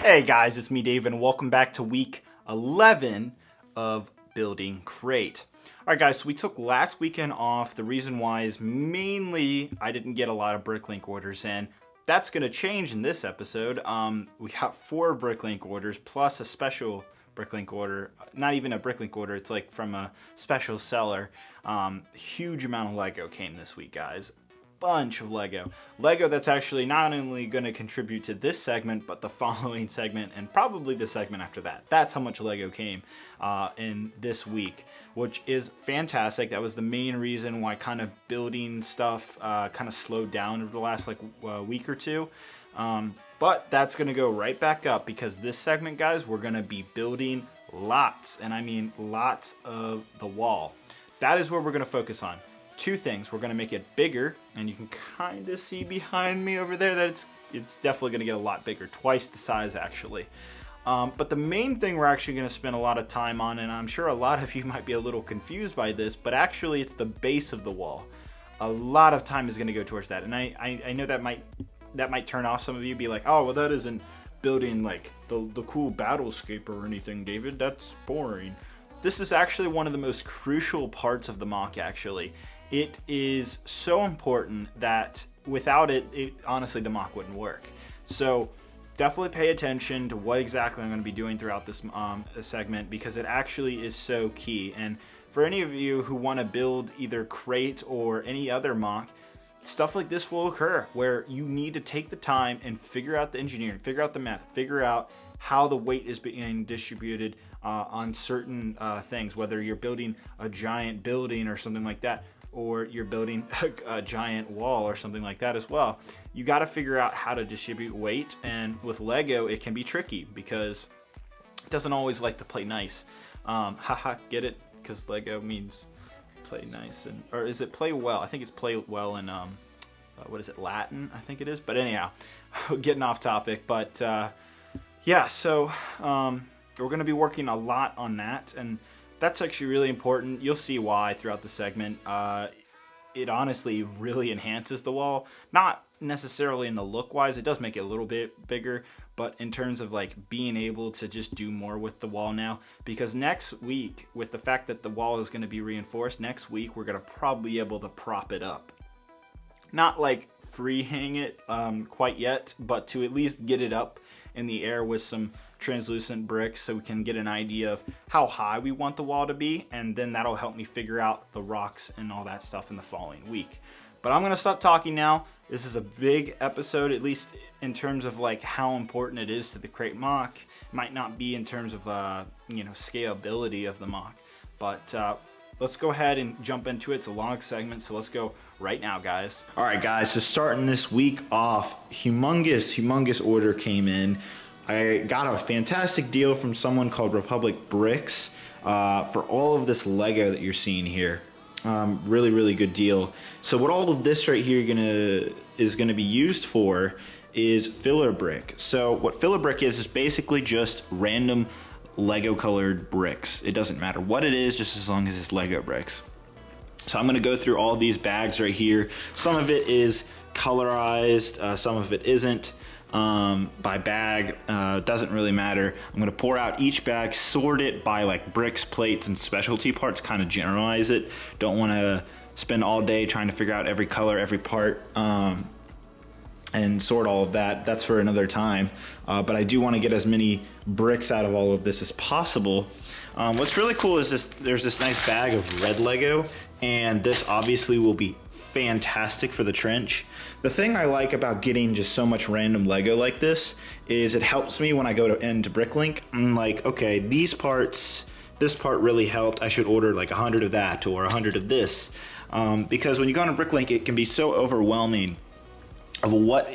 Hey guys, it's me Dave and welcome back to week 11 of building Crait. Alright guys, so we took last weekend off. The reason why is mainly I didn't get a lot of Bricklink orders in. That's going to change in this episode. We got 4 Bricklink orders plus a special Bricklink order. Not even a Bricklink order, it's like from a special seller. Huge amount of Lego came this week, guys. Bunch of Lego that's actually not only going to contribute to this segment but the following segment and probably the segment after that. That's how much Lego came in this week, which is fantastic. That was the main reason why kind of building stuff kind of slowed down over the last week or two, but that's going to go right back up because this segment, guys, we're going to be building lots, and I mean lots of the wall. That is where we're going to focus on. 2 things. We're going to make it bigger, and you can kind of see behind me over there that it's definitely going to get a lot bigger, twice the size actually. But the main thing we're actually going to spend a lot of time on, and I'm sure a lot of you might be a little confused by this, but actually it's the base of the wall. A lot of time is going to go towards that, and I know that might turn off some of you, be like, oh well, that isn't building like the cool battlescape or anything, David. That's boring. This is actually one of the most crucial parts of the mock actually. It is so important that without it, honestly, the mock wouldn't work. So definitely pay attention to what exactly I'm going to be doing throughout this segment because it actually is so key. And for any of you who want to build either Crait or any other mock, stuff like this will occur where you need to take the time and figure out the engineering, figure out the math, figure out how the weight is being distributed on certain things, whether you're building a giant building or something like that, or you're building a giant wall or something like that as well. You got to figure out how to distribute weight, and with Lego it can be tricky because it doesn't always like to play nice. Haha, get it? Because Lego means play nice, or is it play well? I think it's play well in what is it, Latin? I think it is. But anyhow, getting off topic. But yeah, so we're going to be working a lot on that, and that's actually really important. You'll see why throughout the segment. It honestly really enhances the wall. Not necessarily in the look wise, it does make it a little bit bigger, but in terms of like being able to just do more with the wall now. Because next week, with the fact that the wall is going to be reinforced, next week we're going to probably be able to prop it up. Not like free hang it quite yet, but to at least get it up in the air with some translucent bricks so we can get an idea of how high we want the wall to be, and then that'll help me figure out the rocks and all that stuff in the following week. But I'm going to stop talking now. This is a big episode, at least in terms of like how important it is to the Crait mock. It might not be in terms of scalability of the mock, but let's go ahead and jump into it. It's a long segment, so let's go right now, guys. All right, guys, so starting this week off, humongous order came in. I got a fantastic deal from someone called Brix for all of this Lego that you're seeing here. Really good deal. So what all of this right here is gonna be used for is filler brick. So what filler brick is basically just random Lego colored bricks. It doesn't matter what it is, just as long as it's Lego bricks. So I'm going to go through all these bags right here. Some of it is colorized, some of it isn't. By bag, doesn't really matter. I'm going to pour out each bag, sort it by like bricks, plates, and specialty parts, kind of generalize it. Don't want to spend all day trying to figure out every color, every part, and sort all of that. That's for another time. But I do want to get as many bricks out of all of this as possible. What's really cool is there's this nice bag of red Lego, and this obviously will be fantastic for the trench. The thing I like about getting just so much random Lego like this is it helps me when I go into Bricklink. I'm like, okay, this part really helped. I should order like 100 of that or 100 of this. Because when you go on a Bricklink, it can be so overwhelming of what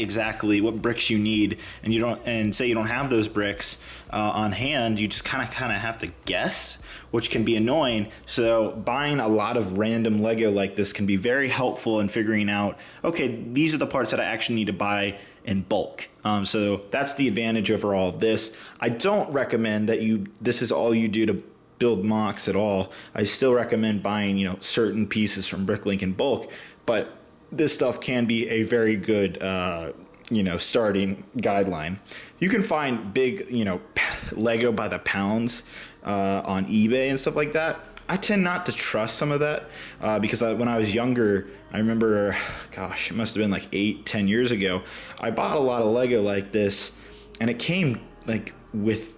bricks you need, and say you don't have those bricks on hand, you just kind of have to guess, which can be annoying. So buying a lot of random Lego like this can be very helpful in figuring out, okay, these are the parts that I actually need to buy in bulk. So that's the advantage over all of this. I don't recommend that this is all you do to build mocks at all. I still recommend buying certain pieces from Bricklink in bulk, but this stuff can be a very good starting guideline. You can find big, Lego by the pounds on eBay and stuff like that. I tend not to trust some of that because when I was younger, I remember, gosh, it must have been like 8-10 years ago, I bought a lot of Lego like this, and it came like with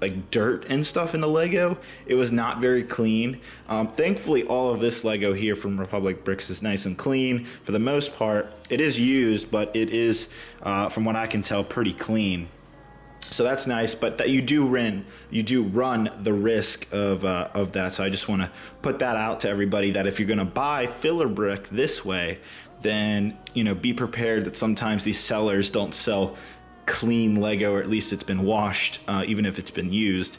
like dirt and stuff in the Lego. It was not very clean. Thankfully, all of this Lego here from Republic Brix is nice and clean for the most part. It is used, but it is, from what I can tell, pretty clean. So that's nice, but that you do run the risk of that. So I just want to put that out to everybody that if you're going to buy filler brick this way, then be prepared that sometimes these sellers don't sell clean Lego, or at least it's been washed, even if it's been used.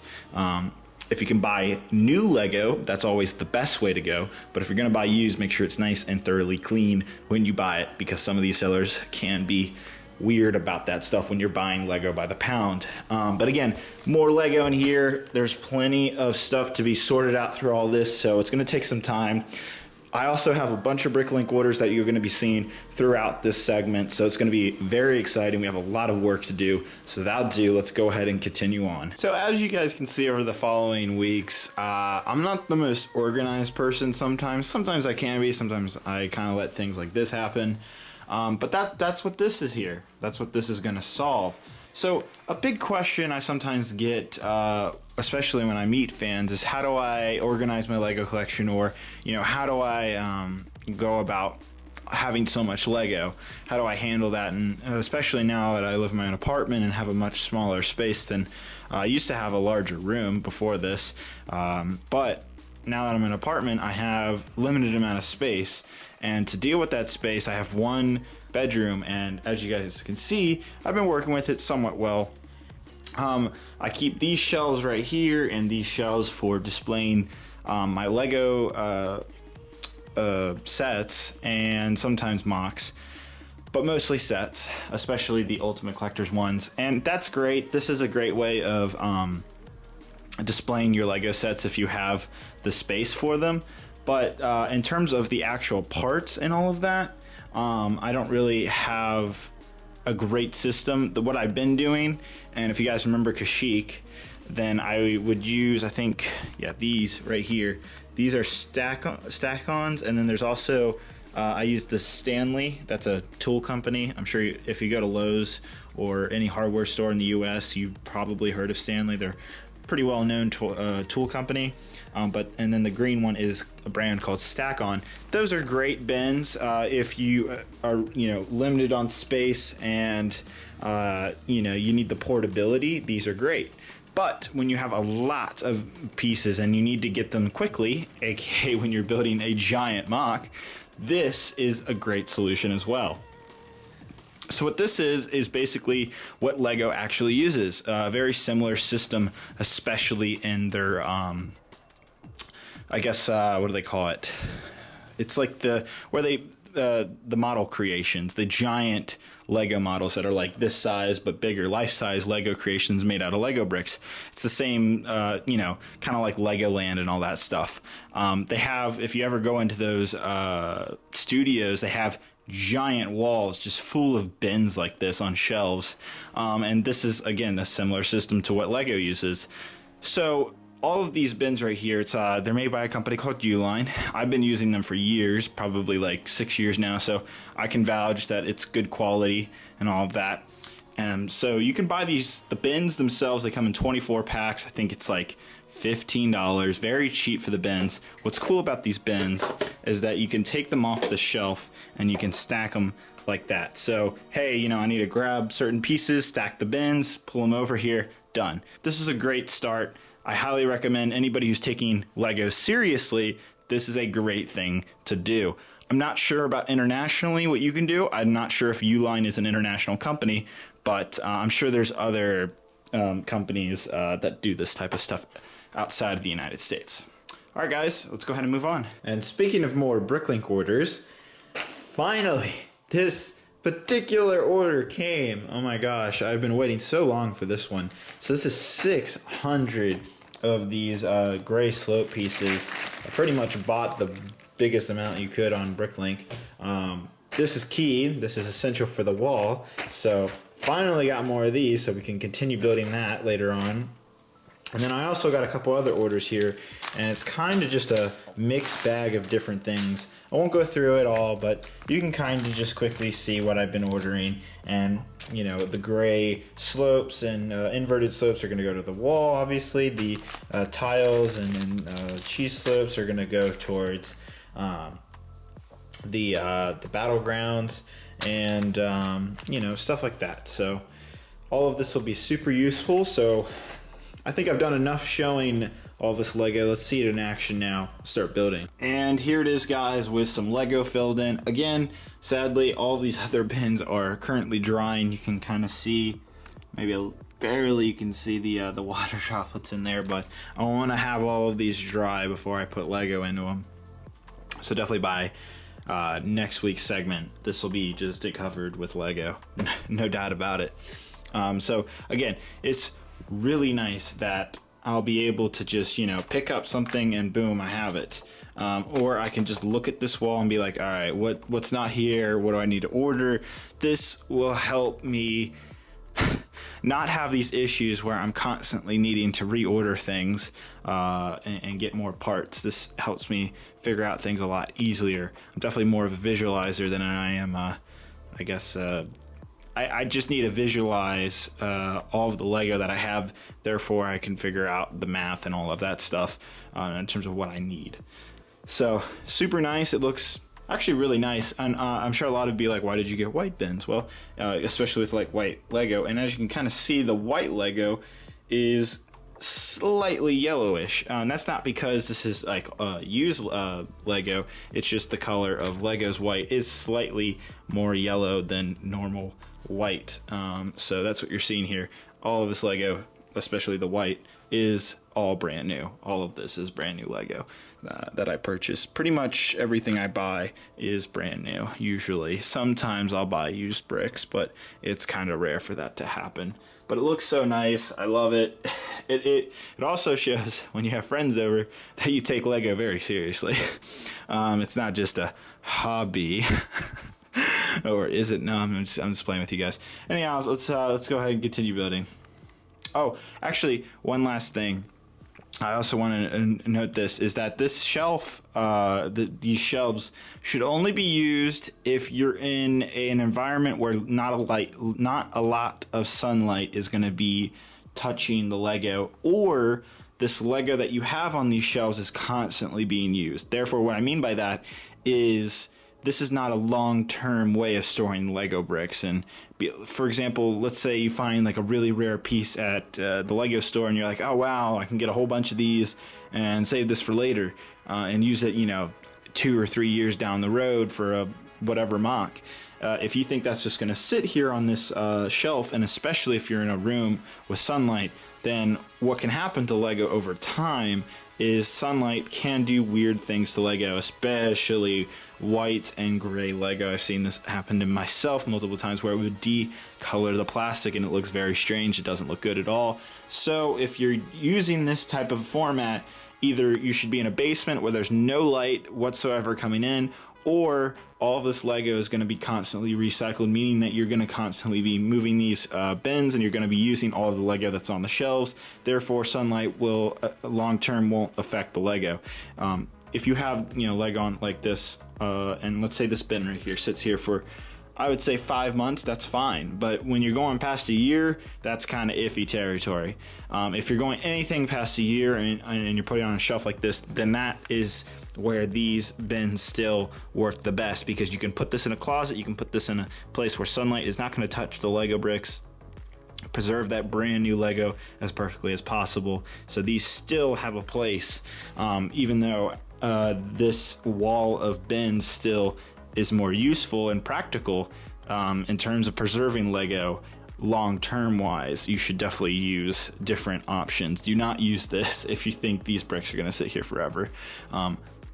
If you can buy new Lego, that's always the best way to go. But if you're going to buy used, make sure it's nice and thoroughly clean when you buy it, because some of these sellers can be weird about that stuff when you're buying Lego by the pound. But again, more Lego in here. There's plenty of stuff to be sorted out through all this, so it's going to take some time. I also have a bunch of Bricklink orders that you're going to be seeing throughout this segment, so it's going to be very exciting. We have a lot of work to do, so that'll do. Let's go ahead and continue on. So as you guys can see over the following weeks, I'm not the most organized person sometimes. Sometimes I can be, sometimes I kind of let things like this happen. But that's what this is here. That's what this is going to solve. So a big question I sometimes get, especially when I meet fans, is how do I organize my Lego collection, or how do I go about having so much Lego? How do I handle that? And especially now that I live in my own apartment and have a much smaller space than I used to have a larger room before this. But now that I'm in an apartment, I have limited amount of space. And to deal with that space, I have one bedroom, and as you guys can see, I've been working with it somewhat well. I keep these shelves right here and these shelves for displaying my Lego sets and sometimes mocks, but mostly sets, especially the Ultimate Collector's ones. And that's great. This is a great way of displaying your Lego sets if you have the space for them. But in terms of the actual parts and all of that, I don't really have a great system. What I've been doing, and if you guys remember Kashyyyk, then I would use, I think, these right here. These are stack-ons, and then there's also, I use the Stanley. That's a tool company. I'm sure if you go to Lowe's or any hardware store in the US, you've probably heard of Stanley. They're pretty well-known tool company. And then the green one is a brand called Stack-On. Those are great bins if you are limited on space and you need the portability. These are great. But when you have a lot of pieces and you need to get them quickly, aka when you're building a giant mock, this is a great solution as well. So what this is basically what Lego actually uses. A very similar system, especially in their I guess what do they call it? It's like the model creations, the giant Lego models that are like this size but bigger, life-size Lego creations made out of Lego bricks. It's the same, kind of like Legoland and all that stuff. They have, if you ever go into those studios, they have giant walls just full of bins like this on shelves. And this is, again, a similar system to what Lego uses. So all of these bins right here, they're made by a company called Uline. I've been using them for years, probably like 6 years now, so I can vouch that it's good quality and all of that. And so you can buy the bins themselves. They come in 24 packs. I think it's like $15, very cheap for the bins. What's cool about these bins is that you can take them off the shelf and you can stack them like that. So, hey, I need to grab certain pieces, stack the bins, pull them over here, done. This is a great start. I highly recommend anybody who's taking Lego seriously, this is a great thing to do. I'm not sure about internationally what you can do. I'm not sure if Uline is an international company, but I'm sure there's other companies that do this type of stuff outside of the United States. All right, guys, let's go ahead and move on. And speaking of more Bricklink orders, finally, this particular order came. Oh my gosh, I've been waiting so long for this one. So this is 600 of these gray slope pieces. I pretty much bought the biggest amount you could on Bricklink. this is key. This is essential for the wall. So finally got more of these so we can continue building that later on. And then I also got a couple other orders here, and it's kind of just a mixed bag of different things. I won't go through it all, but you can kind of just quickly see what I've been ordering. And, you know, the gray slopes and inverted slopes are going to go to the wall, obviously. The tiles and cheese slopes are going to go towards the battlegrounds and, you know, stuff like that. So all of this will be super useful. So I think I've done enough showing all this Lego. Let's see it in action now. Start building. And here it is, guys, with some Lego filled in. Again, sadly, all these other bins are currently drying. You can kind of see, maybe barely you can see the water droplets in there, but I want to have all of these dry before I put Lego into them. So definitely by next week's segment, this will be just covered with Lego. No doubt about it. So again, it's really nice that I'll be able to just, you know, pick up something and boom, I have it. Or I can just look at this wall and be like, all right, what's not here? What do I need to order? This will help me not have these issues where I'm constantly needing to reorder things and get more parts. This helps me figure out things a lot easier. I'm definitely more of a visualizer than I am, I guess, I just need to visualize all of the Lego that I have, therefore I can figure out the math and all of that stuff in terms of what I need. So super nice. It looks actually really nice, and I'm sure a lot would be like, why did you get white bins? Well, especially with like white Lego, and as you can kind of see, the white Lego is slightly yellowish, and that's not because this is like used Lego. It's just the color of Lego's white is slightly more yellow than normal white. So that's what you're seeing here. All of this Lego, especially the white, is all brand new. All of this is brand new Lego that I purchased. Pretty much everything I buy is brand new, usually. Sometimes I'll buy used bricks, but it's kind of rare for that to happen. But it looks so nice. I love it. It also shows when you have friends over that you take Lego very seriously. It's not just a hobby. Or is it? No, I'm just playing with you guys. Anyhow, let's go ahead and continue building. Oh, actually, one last thing. I also want to note this is that this shelf, these shelves should only be used if you're in an environment where not a lot of sunlight is going to be touching the Lego, or this Lego that you have on these shelves is constantly being used. Therefore, what I mean by that is this is not a long-term way of storing Lego bricks. And for example, let's say you find like a really rare piece at the Lego store, and you're like, oh wow, I can get a whole bunch of these and save this for later and use it, you know, 2 or 3 years down the road for a whatever mock. If you think that's just going to sit here on this shelf, and especially if you're in a room with sunlight, then what can happen to Lego over time is sunlight can do weird things to Lego, especially white and gray Lego. I've seen this happen to myself multiple times where it would decolor the plastic and it looks very strange. It doesn't look good at all. So if you're using this type of format, either you should be in a basement where there's no light whatsoever coming in, or all of this Lego is going to be constantly recycled, meaning that you're going to constantly be moving these bins and you're going to be using all of the Lego that's on the shelves. Therefore, sunlight will long term won't affect the Lego. If you have, you know, Lego on like this, and let's say this bin right here sits here for, I would say 5 months, that's fine. But when you're going past a year, that's kind of iffy territory. If you're going anything past a year and you're putting it on a shelf like this, then that is where these bins still work the best, because you can put this in a closet, you can put this in a place where sunlight is not going to touch the Lego bricks, preserve that brand new Lego as perfectly as possible. So these still have a place, even though this wall of bins still is more useful and practical in terms of preserving Lego. Long-term wise, you should definitely use different options. Do not use this if you think these bricks are going to sit here forever.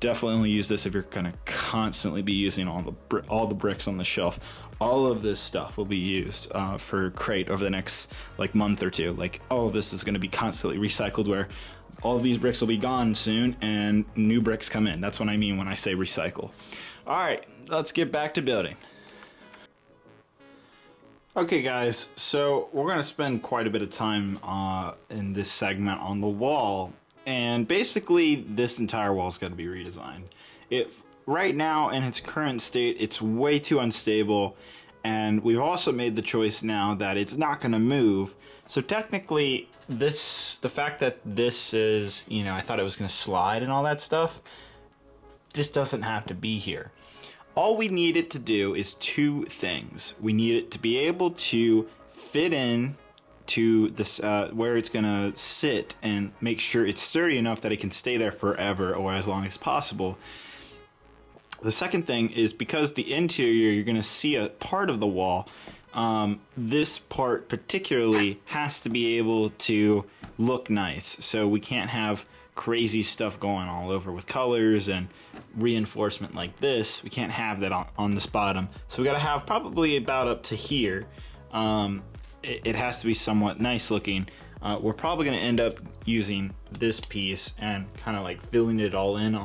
Definitely only use this if you're going to constantly be using all the bricks on the shelf. All of this stuff will be used for Crait over the next like month or two. Like all of this is going to be constantly recycled, where all of these bricks will be gone soon and new bricks come in. That's what I mean when I say recycle. All right, let's get back to building. Okay guys, so we're going to spend quite a bit of time in this segment on the wall, and basically this entire wall is going to be redesigned. Right now in its current state, it's way too unstable, and we've also made the choice now that it's not going to move. So technically the fact that this is, I thought it was going to slide and all that stuff, this doesn't have to be here. All we need it to do is two things. We need it to be able to fit in to this where it's gonna sit and make sure it's sturdy enough that it can stay there forever or as long as possible. The second thing is, because the interior, you're gonna see a part of the wall. This part particularly has to be able to look nice. So we can't have crazy stuff going all over with colors and reinforcement like this. We can't have that on this bottom. So we gotta have probably about up to here. It has to be somewhat nice looking. We're probably gonna end up using this piece and kind of like filling it all in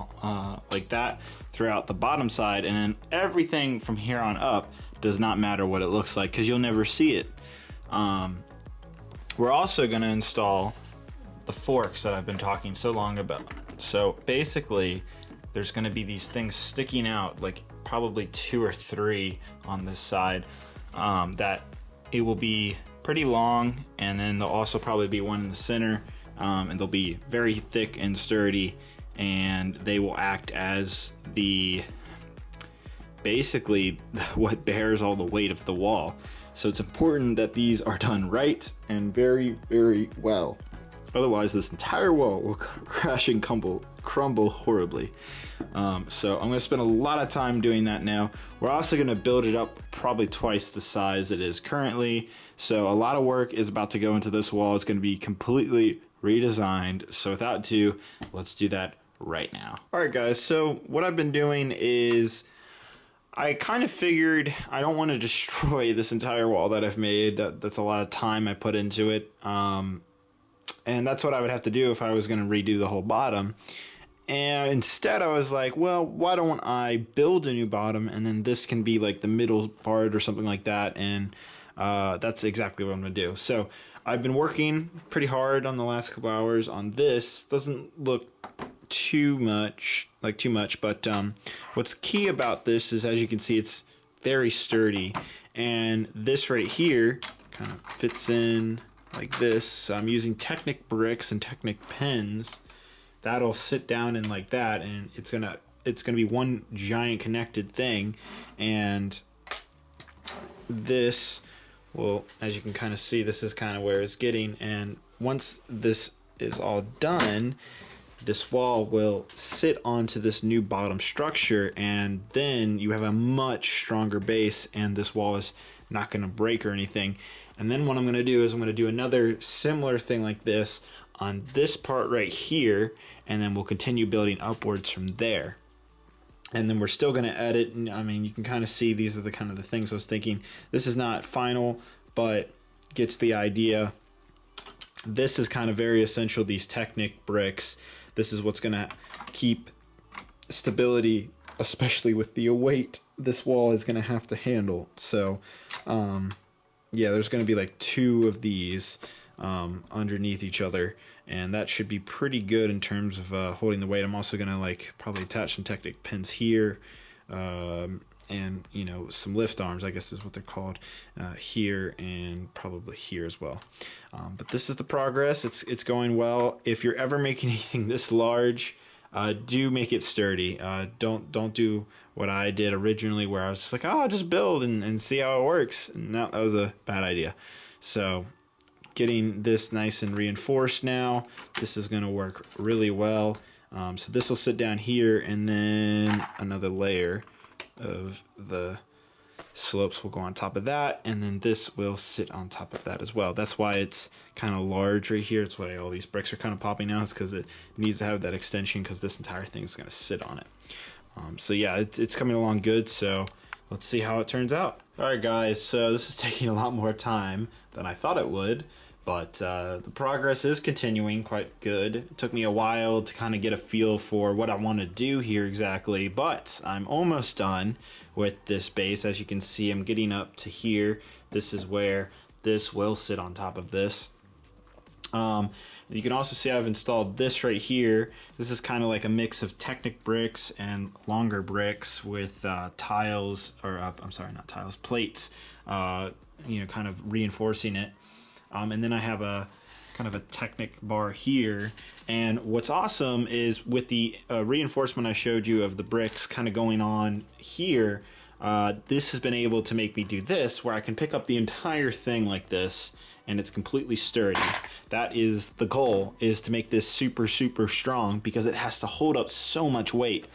like that throughout the bottom side, and then everything from here on up does not matter what it looks like because you'll never see it. We're also gonna install the forks that I've been talking so long about. So basically there's going to be these things sticking out, like probably 2 or 3 on this side, that it will be pretty long, and then there'll also probably be one in the center, and they'll be very thick and sturdy, and they will act as basically what bears all the weight of the wall. So it's important that these are done right and very, very well. Otherwise, this entire wall will crash and crumble horribly. So I'm going to spend a lot of time doing that now. We're also going to build it up probably twice the size it is currently. So a lot of work is about to go into this wall. It's going to be completely redesigned. So without ado, let's do that right now. All right, guys. So what I've been doing is I kind of figured I don't want to destroy this entire wall that I've made. That's a lot of time I put into it. And that's what I would have to do if I was going to redo the whole bottom. And instead I was like, well, why don't I build a new bottom, and then this can be like the middle part or something like that. And that's exactly what I'm going to do. So I've been working pretty hard on the last couple hours on this. Doesn't look too much, but what's key about this is, as you can see, it's very sturdy. And this right here kind of fits in like this. So I'm using Technic bricks and Technic pins. That'll sit down in like that, and it's gonna be one giant connected thing. And this will, as you can kind of see, this is kind of where it's getting. And once this is all done, this wall will sit onto this new bottom structure, and then you have a much stronger base, and this wall is not going to break or anything. And then what I'm going to do is I'm going to do another similar thing like this on this part right here, and then we'll continue building upwards from there. And then we're still going to edit. I mean, you can kind of see these are the kind of the things I was thinking. This is not final, but gets the idea. This is kind of very essential, these Technic bricks. This is what's going to keep stability, especially with the weight this wall is going to have to handle. So yeah, there's going to be like 2 of these underneath each other, and that should be pretty good in terms of holding the weight. I'm also going to like probably attach some Technic pins here, and some lift arms, I guess is what they're called, here, and probably here as well. But this is the progress. It's going well. If you're ever making anything this large, do make it sturdy. Don't do what I did originally, where I was just like, oh, I'll just build and see how it works. No, that was a bad idea. So getting this nice and reinforced now, this is going to work really well. So this will sit down here, and then another layer of the slopes will go on top of that, and then this will sit on top of that as well. That's why it's kind of large right here. It's why all these bricks are kind of popping out, is because it needs to have that extension, because this entire thing is going to sit on it. So yeah, it's coming along good, so let's see how it turns out. Alright guys, so this is taking a lot more time than I thought it would, But the progress is continuing quite good. It took me a while to kind of get a feel for what I want to do here exactly, but I'm almost done with this base. As you can see, I'm getting up to here. This is where this will sit on top of this. You can also see I've installed this right here. This is kind of like a mix of Technic bricks and longer bricks with tiles, or I'm sorry, not tiles, plates, you know, kind of reinforcing it. And then I have a kind of a Technic bar here. And what's awesome is with the reinforcement I showed you of the bricks kind of going on here, this has been able to make me do this, where I can pick up the entire thing like this and it's completely sturdy. That is the goal, is to make this super, super strong, because it has to hold up so much weight.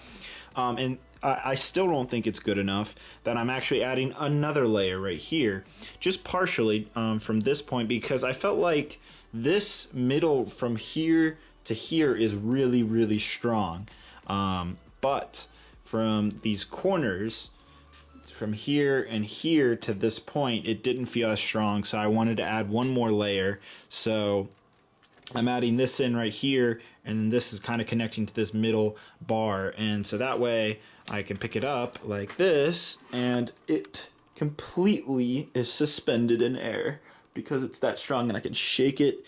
And I still don't think it's good enough that I'm actually adding another layer right here, just partially from this point, because I felt like this middle from here to here is really, really strong. But from these corners, from here and here to this point, it didn't feel as strong, so I wanted to add one more layer. So I'm adding this in right here, and then this is kind of connecting to this middle bar, and so that way I can pick it up like this, and it completely is suspended in air because it's that strong, and I can shake it.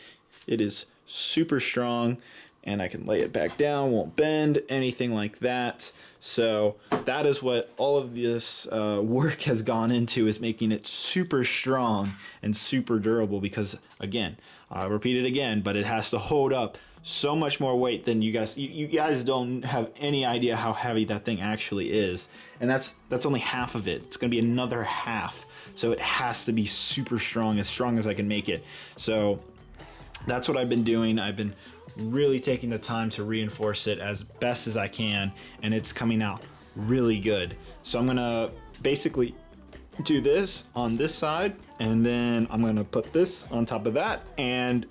It is super strong, and I can lay it back down, won't bend, anything like that. So that is what all of this work has gone into, is making it super strong and super durable, because again, I'll repeat it again, but it has to hold up so much more weight than you guys, you guys don't have any idea how heavy that thing actually is. And that's only half of it. It's gonna be another half. So it has to be super strong as I can make it. So that's what I've been doing. I've been really taking the time to reinforce it as best as I can, and it's coming out really good. So I'm gonna basically do this on this side, and then I'm gonna put this on top of that. And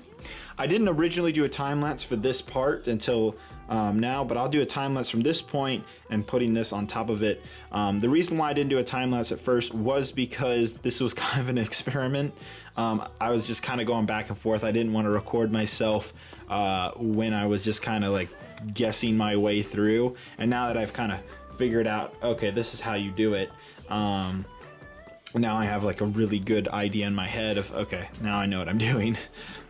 I didn't originally do a time lapse for this part until now, but I'll do a time lapse from this point and putting this on top of it. The reason why I didn't do a time lapse at first was because this was kind of an experiment. I was just kind of going back and forth. I didn't want to record myself when I was just kind of like guessing my way through. And now that I've kind of figured out, okay, this is how you do it. Now I have like a really good idea in my head of, okay, now I know what I'm doing.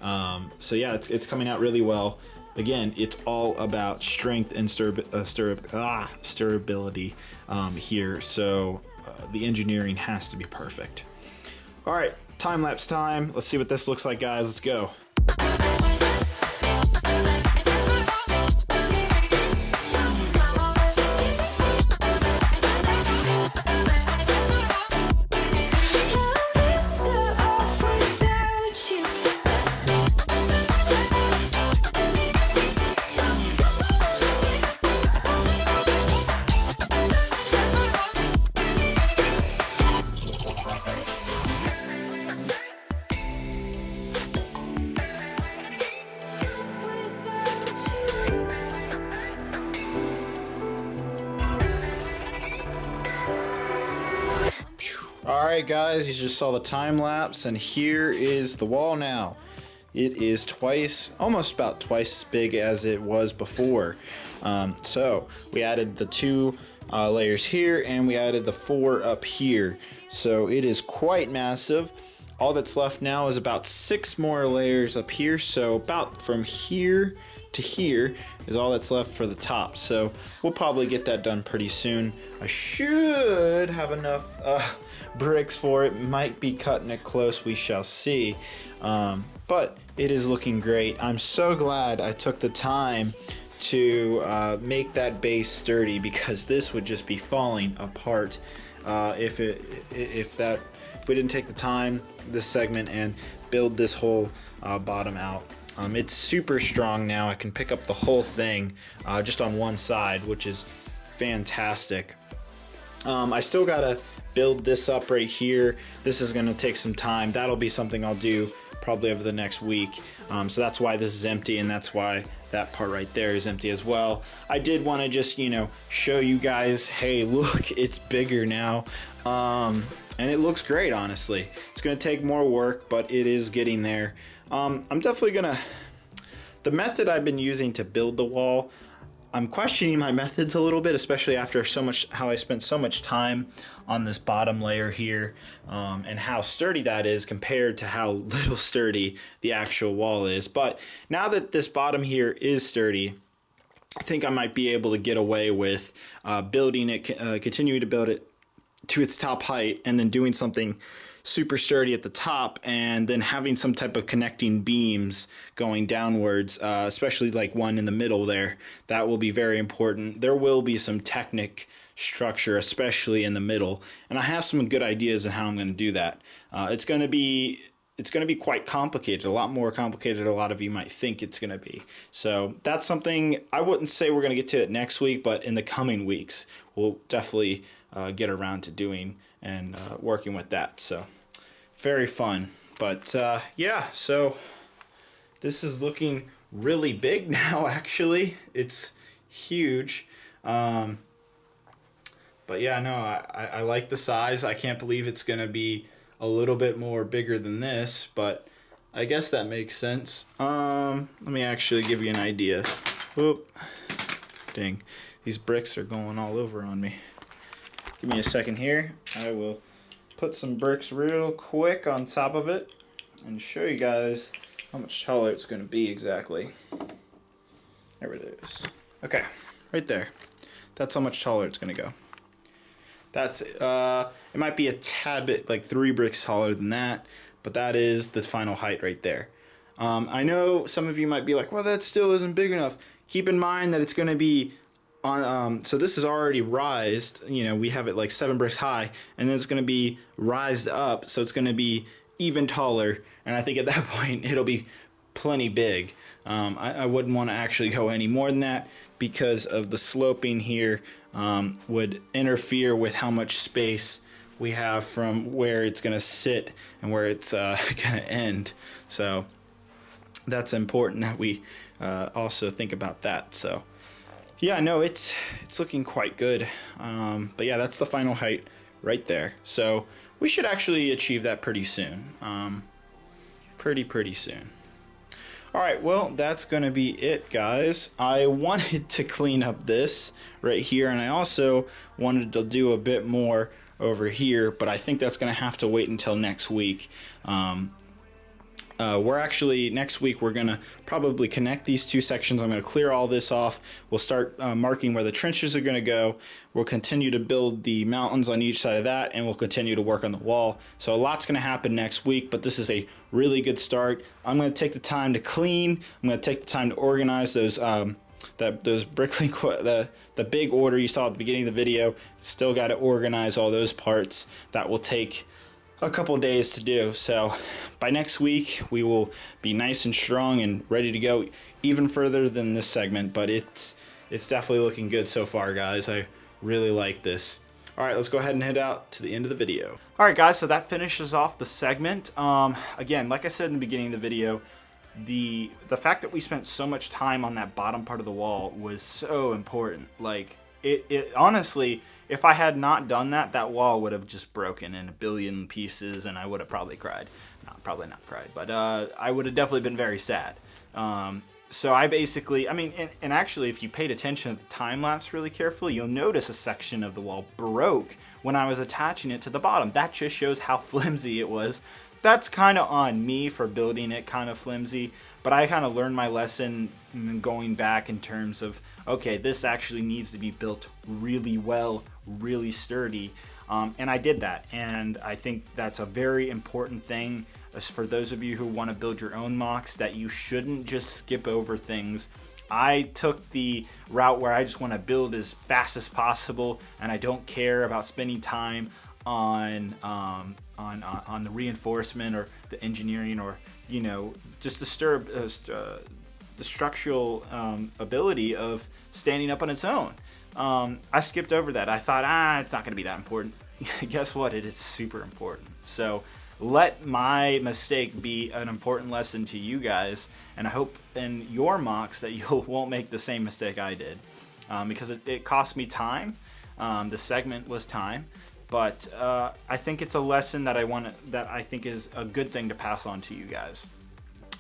So yeah, it's coming out really well. Again, it's all about strength and sturability here. So the engineering has to be perfect. All right, time lapse time. Let's see what this looks like, guys. Let's go. Alright guys, you just saw the time lapse, and here is the wall now. It is almost about twice as big as it was before. So we added the 2 layers here, and we added the 4 up here. So it is quite massive. All that's left now is about 6 more layers up here. So about from here to here is all that's left for the top. So we'll probably get that done pretty soon. I should have enough bricks for it. Might be cutting it close, we shall see. But it is looking great. I'm so glad I took the time to make that base sturdy, because this would just be falling apart if we didn't take the time this segment and build this whole bottom out. It's super strong now. I can pick up the whole thing just on one side, which is fantastic. I still gotta build this up right here. This is gonna take some time. That'll be something I'll do probably over the next week. So that's why this is empty, and that's why that part right there is empty as well. I did want to just, show you guys, hey, look, it's bigger now. and it looks great, honestly. It's going to take more work, but it is getting there. I'm definitely going to... The method I've been using to build the wall, I'm questioning my methods a little bit, especially after how I spent so much time on this bottom layer here, and how sturdy that is compared to how little sturdy the actual wall is. But now that this bottom here is sturdy, I think I might be able to get away with building it, continuing to build it to its top height, and then doing something super sturdy at the top, and then having some type of connecting beams going downwards, especially like one in the middle there. That will be very important. There will be some technic structure, especially in the middle, and I have some good ideas on how I'm going to do that. It's going to be quite complicated, a lot more complicated than a lot of you might think it's going to be. So that's something I wouldn't say we're going to get to it next week, but in the coming weeks, we'll definitely get around to doing and working with that. So very fun. But yeah, so this is looking really big now, actually. It's huge. But yeah, no, I like the size. I can't believe it's going to be a little bit more bigger than this, but I guess that makes sense. Let me actually give you an idea. Whoop. Dang. These bricks are going all over on me. Give me a second here. I will put some bricks real quick on top of it and show you guys how much taller it's going to be exactly. There it is. Okay, right there. That's how much taller it's going to go. That's it might be a tad bit, like 3 bricks taller than that, but that is the final height right there. I know some of you might be like, well, that still isn't big enough. Keep in mind that it's going to be on, so this is already rised, you know, we have it like 7 bricks high, and then it's going to be rised up, so it's going to be even taller, and I think at that point it'll be plenty big. I wouldn't want to actually go any more than that, because of the sloping here would interfere with how much space we have from where it's going to sit and where it's going to end. So that's important that we also think about that. So yeah, no, it's looking quite good. But yeah, that's the final height right there. So we should actually achieve that pretty soon. Pretty soon. All right, well, that's going to be it, guys. I wanted to clean up this right here, and I also wanted to do a bit more over here, but I think that's going to have to wait until next week. Next week we're going to probably connect these 2 sections. I'm going to clear all this off. We'll start marking where the trenches are going to go. We'll continue to build the mountains on each side of that, and we'll continue to work on the wall. So a lot's going to happen next week, but this is a really good start. I'm going to take the time to clean. I'm going to take the time to organize those bricklink, the big order you saw at the beginning of the video. Still got to organize all those parts. That will take a couple days to do. So by next week we will be nice and strong and ready to go even further than this segment, but it's definitely looking good so far, guys. I really like this. All right, let's go ahead and head out to the end of the video. All right, guys, so that finishes off the segment. Again, like I said in the beginning of the video, the fact that we spent so much time on that bottom part of the wall was so important. Like it honestly, if I had not done that, that wall would have just broken in a billion pieces, and I would have probably cried. No, probably not cried, but I would have definitely been very sad. So I basically, I mean, and actually, if you paid attention to the time lapse really carefully, you'll notice a section of the wall broke when I was attaching it to the bottom. That just shows how flimsy it was. That's kind of on me for building it kind of flimsy, but I kind of learned my lesson going back in terms of, okay, this actually needs to be built really well, really sturdy, and I did that, and I think that's a very important thing as for those of you who want to build your own mocks, that you shouldn't just skip over things. I took the route where I just want to build as fast as possible, and I don't care about spending time on the reinforcement or the engineering, or just the structural ability of standing up on its own. I skipped over that. I thought, it's not going to be that important. Guess what? It is super important. So let my mistake be an important lesson to you guys, and I hope in your mocks that you won't make the same mistake I did, because it cost me time. The segment was time, but I think it's a lesson that I think is a good thing to pass on to you guys.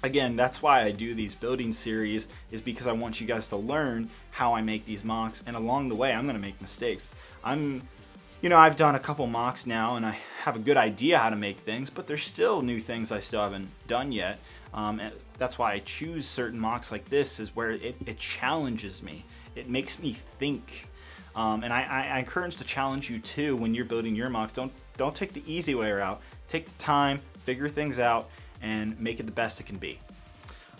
Again, that's why I do these building series, is because I want you guys to learn how I make these mocks, and along the way I'm going to make mistakes. I've done a couple mocks now and I have a good idea how to make things, but there's still new things I still haven't done yet. And that's why I choose certain mocks like this, is where it challenges me. It makes me think. And I encourage to challenge you too when you're building your mocks. Don't take the easy way out. Take the time, figure things out, and make it the best it can be.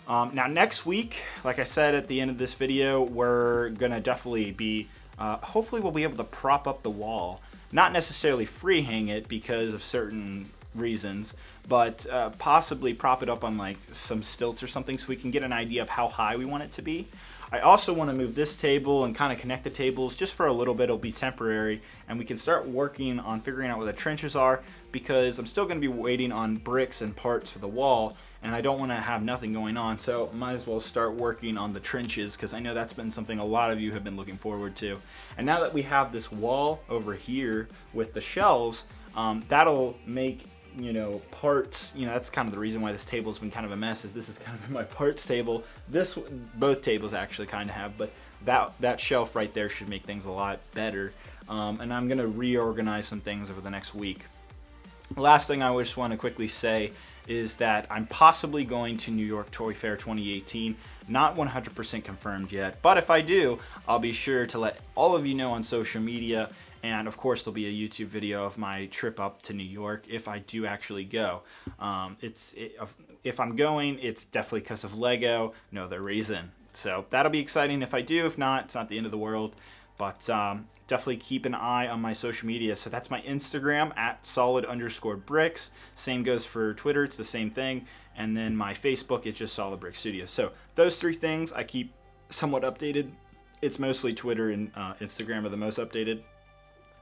Now next week, like I said at the end of this video, we're gonna definitely be, hopefully we'll be able to prop up the wall. Not necessarily free hang it because of certain reasons, but possibly prop it up on like some stilts or something so we can get an idea of how high we want it to be. I also want to move this table and kind of connect the tables just for a little bit. It'll be temporary, and we can start working on figuring out where the trenches are, because I'm still going to be waiting on bricks and parts for the wall, and I don't want to have nothing going on, so might as well start working on the trenches, because I know that's been something a lot of you have been looking forward to. And now that we have this wall over here with the shelves, that'll make, parts, that's kind of the reason why this table's been kind of a mess, is this is kind of my parts table. Both tables actually kind of have, but that shelf right there should make things a lot better. And I'm gonna reorganize some things over the next week. Last thing I just want to quickly say is that I'm possibly going to New York Toy Fair 2018. Not 100% confirmed yet, but if I do, I'll be sure to let all of you know on social media, and of course there'll be a YouTube video of my trip up to New York if I do actually go. If I'm going, it's definitely because of Lego, no other reason. So that'll be exciting if I do. If not, it's not the end of the world. But definitely keep an eye on my social media. So that's my Instagram at solid_bricks. Same goes for Twitter. It's the same thing. And then my Facebook, it's just Solid Brick Studios. So those three things I keep somewhat updated. It's mostly Twitter and Instagram are the most updated.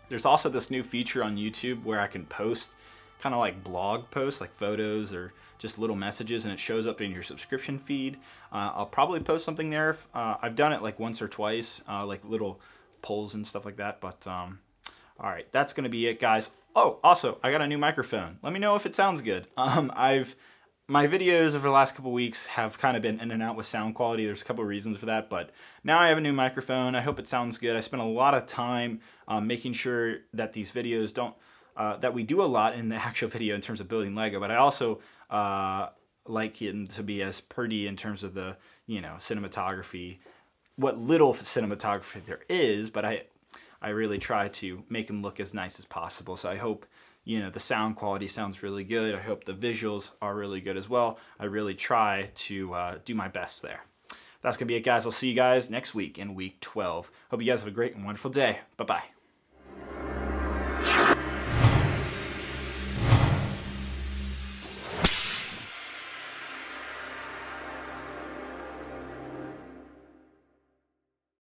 There's also this new feature on YouTube where I can post kind of like blog posts, like photos or just little messages, and it shows up in your subscription feed. I'll probably post something there. I've done it like once or twice, like little polls and stuff like that. But all right, that's gonna be it, guys. Oh, also, I got a new microphone. Let me know if it sounds good. My videos over the last couple weeks have kind of been in and out with sound quality. There's a couple of reasons for that, but now I have a new microphone. I hope it sounds good. I spent a lot of time making sure that these videos don't, that we do a lot in the actual video in terms of building Lego, but I also like it to be as pretty in terms of the, cinematography, what little cinematography there is, but I really try to make them look as nice as possible. So I hope, the sound quality sounds really good. I hope the visuals are really good as well. I really try to do my best there. That's going to be it, guys. I'll see you guys next week in week 12. Hope you guys have a great and wonderful day. Bye-bye.